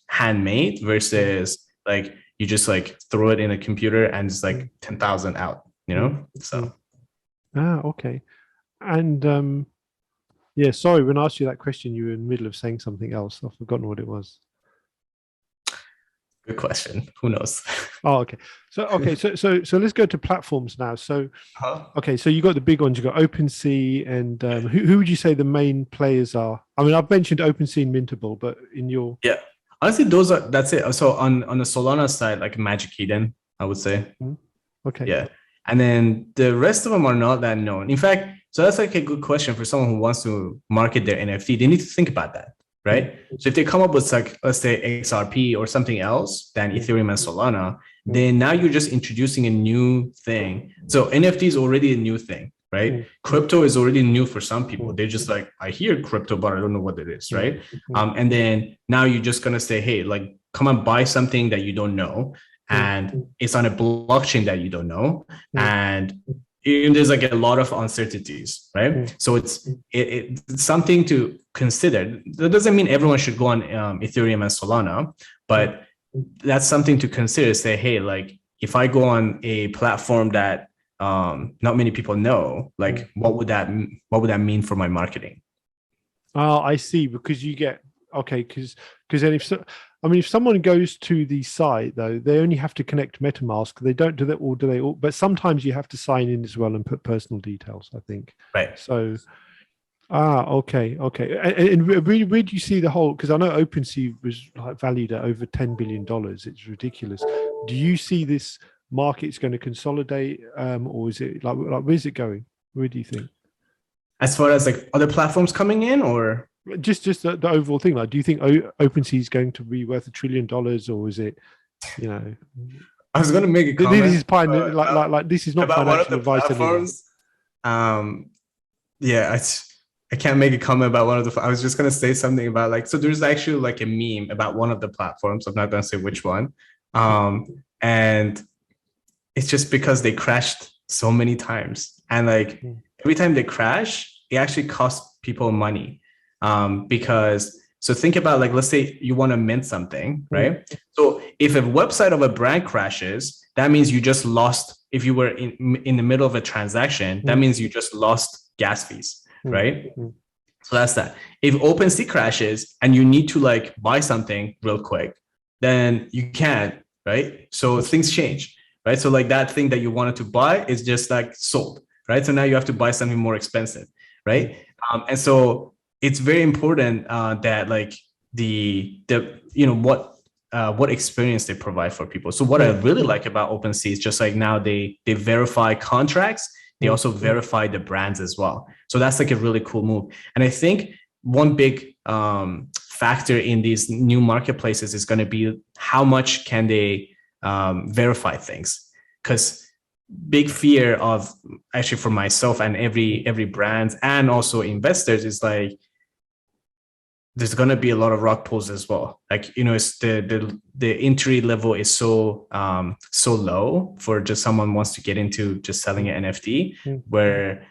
handmade versus like you just like throw it in a computer and it's like 10,000 out, so. Okay. And yeah, sorry, when I asked you that question, you were in the middle of saying something else. I've forgotten what it was. Good question. Who knows? Oh, okay. So let's go to platforms now. So, okay, so you got the big ones. You got OpenSea, and who would you say the main players are? I mean, I've mentioned OpenSea and Mintable, but in your honestly, that's it. So on the Solana side, like Magic Eden, I would say. Okay. Yeah, and then the rest of them are not that known. In fact, so that's like a good question for someone who wants to market their NFT. They need to think about that. Right. So if they come up with like, let's say XRP or something else than Ethereum and Solana, then now you're just introducing a new thing. So NFT is already a new thing, right? Crypto is already new for some people. They're just like, I hear crypto, but I don't know what it is, right? And then now you're just going to say, hey, like, come and buy something that you don't know. And it's on a blockchain that you don't know. And there's like a lot of uncertainties, right? So it's something to consider. That doesn't mean everyone should go on Ethereum and Solana, but that's something to consider. Say, hey, like if I go on a platform that not many people know, like what would that mean for my marketing? Oh, I see. Because you get because then if someone goes to the site though, they only have to connect MetaMask. They don't do that, or do they? But sometimes you have to sign in as well and put personal details, I think. Right. So, okay. And where do you see the whole? Because I know OpenSea was like valued at over $10 billion. It's ridiculous. Do you see this market's going to consolidate, or is it like where's it going? Where do you think? As far as like other platforms coming in, or just the overall thing, like do you think OpenSea is going to be worth $1 trillion, or is it, I was going to make a comment. This is like this is not financial advice anymore. I can't make a comment about one of the. I was just going to say something about like, so there's actually like a meme about one of the platforms. I'm not going to say which one, and it's just because they crashed so many times, and like every time they crash, it actually costs people money. Because so think about like, let's say you want to mint something, right? So if a website of a brand crashes, that means you just lost, if you were in the middle of a transaction, that means you just lost gas fees, right? So that's that. If OpenSea crashes and you need to like buy something real quick, then you can't, right? So things change, right? So like that thing that you wanted to buy is just like sold, right? So now you have to buy something more expensive, right? And so it's very important that like what experience they provide for people. So what I really like about OpenSea is just like now they verify contracts. They also verify the brands as well. So that's like a really cool move. And I think one big factor in these new marketplaces is going to be how much can they verify things, because big fear of actually for myself and every brand and also investors is like there's going to be a lot of rug pulls as well. Like, it's the entry level is so low for just someone wants to get into just selling an NFT, where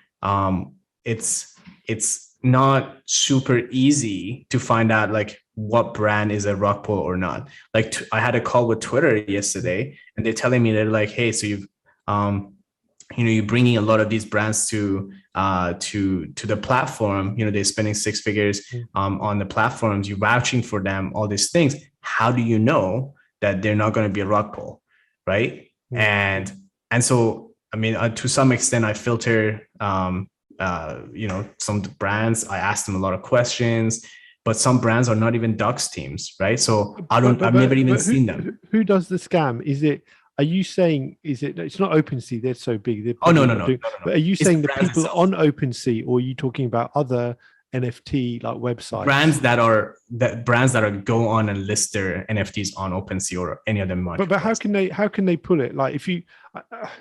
it's it's not super easy to find out like what brand is a rug pull or not. Like I had a call with Twitter yesterday, and they're telling me, they're like, hey, so you're bringing a lot of these brands to the platform. They're spending six figures on the platforms. You're vouching for them, all these things. How do you know that they're not going to be a rug pull, right? And so, I mean, to some extent, I filter, some brands. I ask them a lot of questions, but some brands are not even Dux teams, right? So I've never even seen them. Who does the scam? Are you saying, it's not OpenSea, they're so big. Oh, no. But are you saying the people itself on OpenSea, or are you talking about other NFT like websites? Brands that go on and list their NFTs on OpenSea or any other market. But how can they pull it? Like, if you,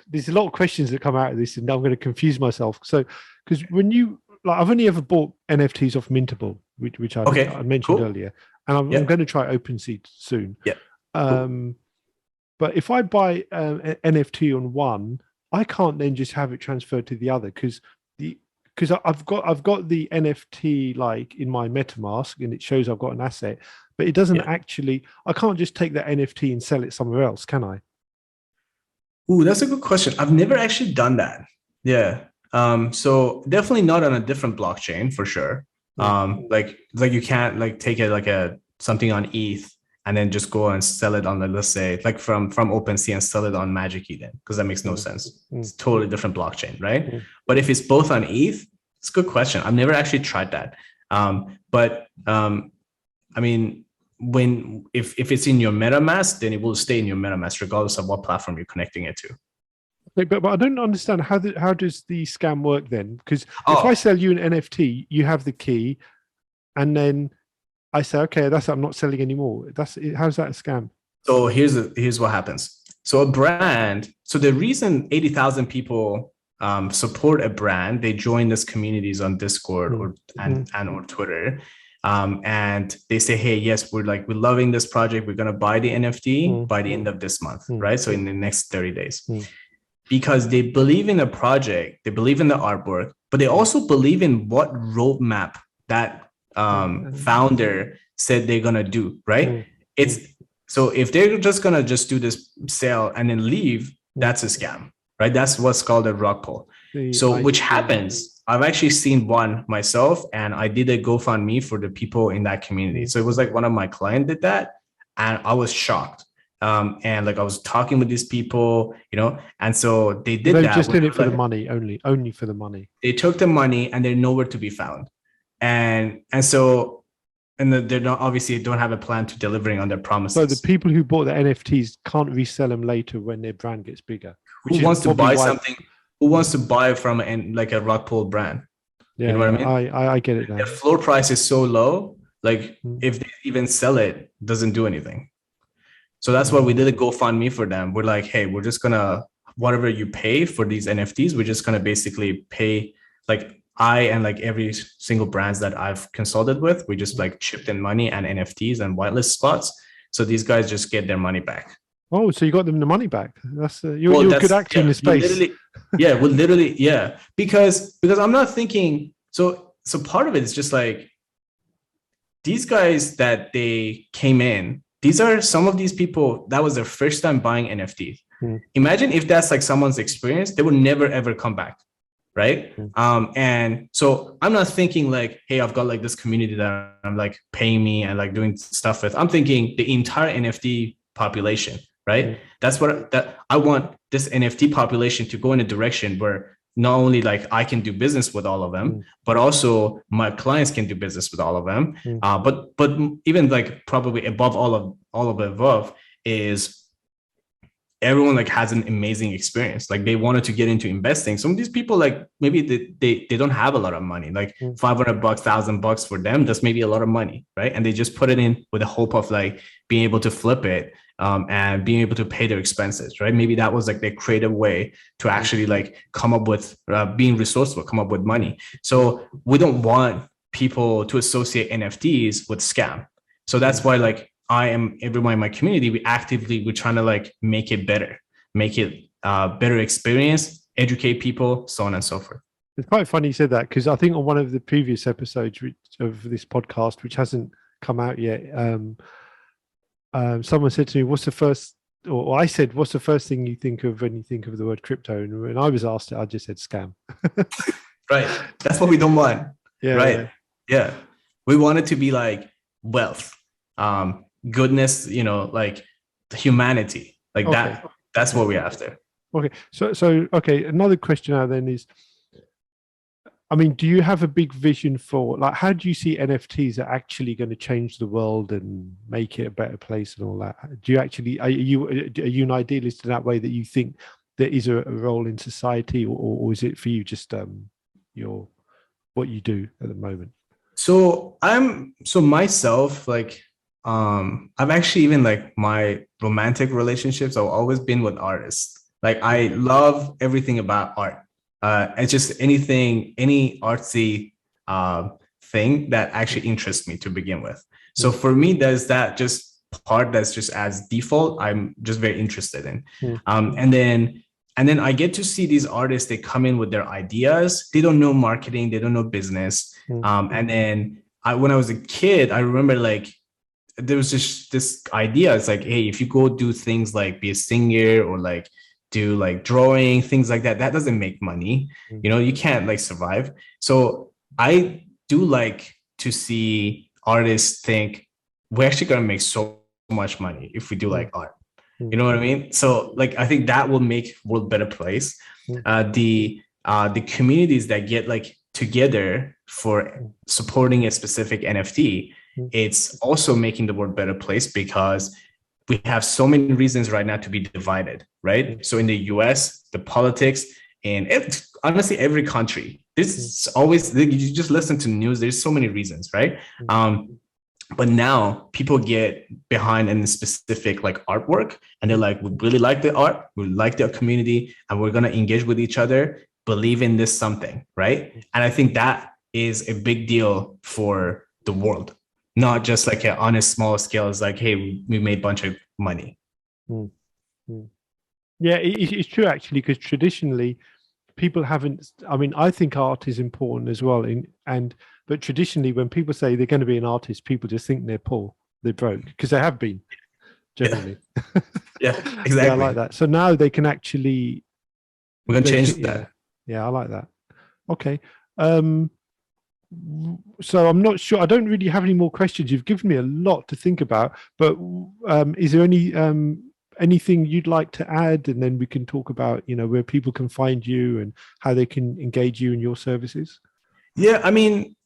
there's a lot of questions that come out of this, and I'm going to confuse myself. So, because when you, like, I've only ever bought NFTs off Mintable, which I mentioned earlier, and I'm going to try OpenSea soon. Yeah. But if I buy an NFT on one, I can't then just have it transferred to the other, because I've got the NFT like in my MetaMask, and it shows I've got an asset, but it doesn't actually. I can't just take that NFT and sell it somewhere else, can I? Ooh, that's a good question. I've never actually done that. Yeah. So definitely not on a different blockchain for sure. Like you can't like take it like something on ETH and then just go and sell it on the, let's say, like from OpenSea and sell it on Magic Eden, because that makes no sense. It's totally different blockchain, right? But if it's both on ETH, it's a good question. I've never actually tried that. But I mean, if it's in your MetaMask, then it will stay in your MetaMask regardless of what platform you're connecting it to. But I don't understand how does the scam work then? Because if I sell you an NFT, you have the key, and then I say, okay, I'm not selling anymore. How's that a scam? So here's what happens. So a brand. So the reason 80,000 people support a brand, they join this communities on Discord or Twitter, and they say, hey, yes, we're loving this project. We're gonna buy the NFT by the end of this month, right? So in the next 30 days. Because they believe in the project, they believe in the artwork, but they also believe in what roadmap that founder said they're gonna do, right? So if they're just gonna do this sale and then leave, that's a scam, right? That's what's called a rug pull. So which happens. I've actually seen one myself, and I did a GoFundMe for the people in that community. So it was like one of my clients did that, and I was shocked. And like I was talking with these people, and so they did that. They just did it for the money, only for the money. They took the money, and they're nowhere to be found. And so they're not, obviously don't have a plan to delivering on their promises. So the people who bought the NFTs can't resell them later when their brand gets bigger. Who wants to buy something? Who wants to buy from like a rug pull brand? Yeah, you know what I mean? I get it now. The floor price is so low, like if they even sell it, doesn't do anything. So that's why we did a GoFundMe for them. We're like, hey, we're just gonna, whatever you pay for these NFTs, we're just gonna basically pay, like I and like every single brands that I've consulted with, we just like chipped in money and NFTs and whitelist spots. So these guys just get their money back. Oh, so you got them the money back. That's you're a good actor in this space. Because I'm not thinking, so part of it is just like these guys that they came in, these are some of these people that was their first time buying NFTs. Imagine if that's like someone's experience, they will never ever come back. Right. And so I'm not thinking like, hey, I've got like this community that I'm like paying me and like doing stuff with. I'm thinking the entire NFT population, right? That's that I want this NFT population to go in a direction where not only like I can do business with all of them, but also my clients can do business with all of them. But even like probably above all of the above is everyone like has an amazing experience. Like they wanted to get into investing. Some of these people, like maybe they don't have a lot of money, like $500, $1,000 for them. That's maybe a lot of money, right? And they just put it in with the hope of like being able to flip it and being able to pay their expenses, right? Maybe that was like their creative way to actually like come up with being resourceful, come up with money. So we don't want people to associate NFTs with scam. So that's why like everyone in my community, we're trying to like make it better, make it better experience, educate people, so on and so forth. It's quite funny you said that, because I think on one of the previous episodes of this podcast, which hasn't come out yet, someone said to me, "What's the first?" Or I said, "What's the first thing you think of when you think of the word crypto?" And when I was asked it, I just said scam. Right. That's what we don't want. Yeah, Right. Yeah. We want it to be like wealth, goodness, like humanity, like Okay. that. That's what we're after. Okay. So okay. Another question now then is, I mean, do you have a big vision for, like, how do you see NFTs are actually going to change the world and make it a better place and all that? Do you actually, are you an idealist in that way, that you think there is a role in society, or is it for you just your what you do at the moment? So myself, like, I've actually, even like my romantic relationships, I've always been with artists. Like, I love everything about art. It's just any artsy thing that actually interests me to begin with. So for me, there's that just part that's just as default, I'm just very interested in. And then I get to see these artists, they come in with their ideas. They don't know marketing, they don't know business. And then when I was a kid, I remember, like, there was just this idea. It's like, hey, if you go do things like be a singer, or like do like drawing, things like that, that doesn't make money. You can't like survive. So I do like to see artists think, we're actually going to make so much money if we do like art. You know what I mean? So like, I think that will make world a better place. The communities that get like together for supporting a specific NFT, it's also making the world a better place, because we have so many reasons right now to be divided, right? So in the US, the politics, and honestly, every country, this is always, you just listen to news, there's so many reasons, right? But now people get behind in a specific like artwork, and they're like, we really like the art, we like the community, and we're going to engage with each other, believe in this something, right? And I think that is a big deal for the world, not just like on a small scale. It's like, hey, we made a bunch of money. Yeah, it's true actually, because traditionally people haven't, I mean, I think art is important as well, but traditionally when people say they're going to be an artist, people just think they're poor, they're broke, because they have been generally. Yeah, exactly. Yeah, I like that. So now they can actually, we're going to change that. Yeah, I like that. Okay. So I'm not sure, I don't really have any more questions. You've given me a lot to think about, but is there anything you'd like to add, and then we can talk about, where people can find you and how they can engage you in your services? Yeah, I mean,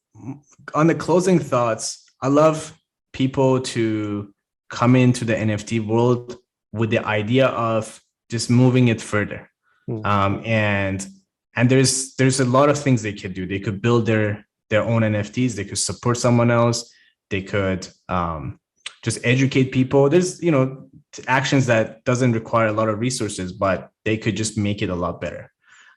on the closing thoughts, I love people to come into the NFT world with the idea of just moving it further. And there's a lot of things they could do. They could build their own NFTs. They could support someone else. They could just educate people. There's, actions that doesn't require a lot of resources, but they could just make it a lot better.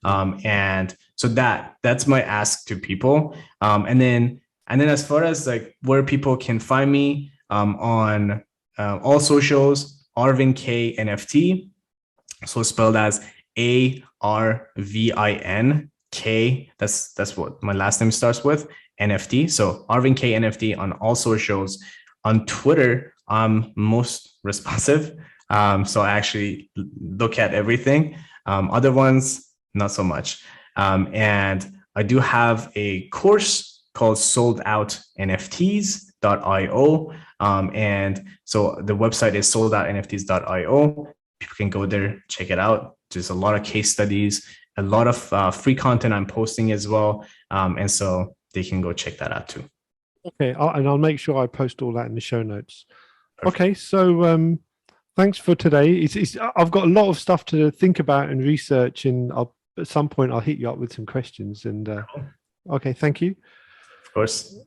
And so that's my ask to people. And then as far as like where people can find me, on all socials, Arvin K NFT, so spelled as ARVIN K. That's what my last name starts with, NFT. So Arvin K NFT on all socials. On Twitter, I'm most responsive. So I actually look at everything. Other ones, not so much. And I do have a course called soldoutnfts.io. And so the website is soldoutnfts.io. People can go there, check it out. There's a lot of case studies, a lot of free content I'm posting as well. And so they can go check that out too. Okay, and I'll make sure I post all that in the show notes. Perfect. Okay, so thanks for today. I've got a lot of stuff to think about and research, and at some point I'll hit you up with some questions. And okay, thank you. Of course.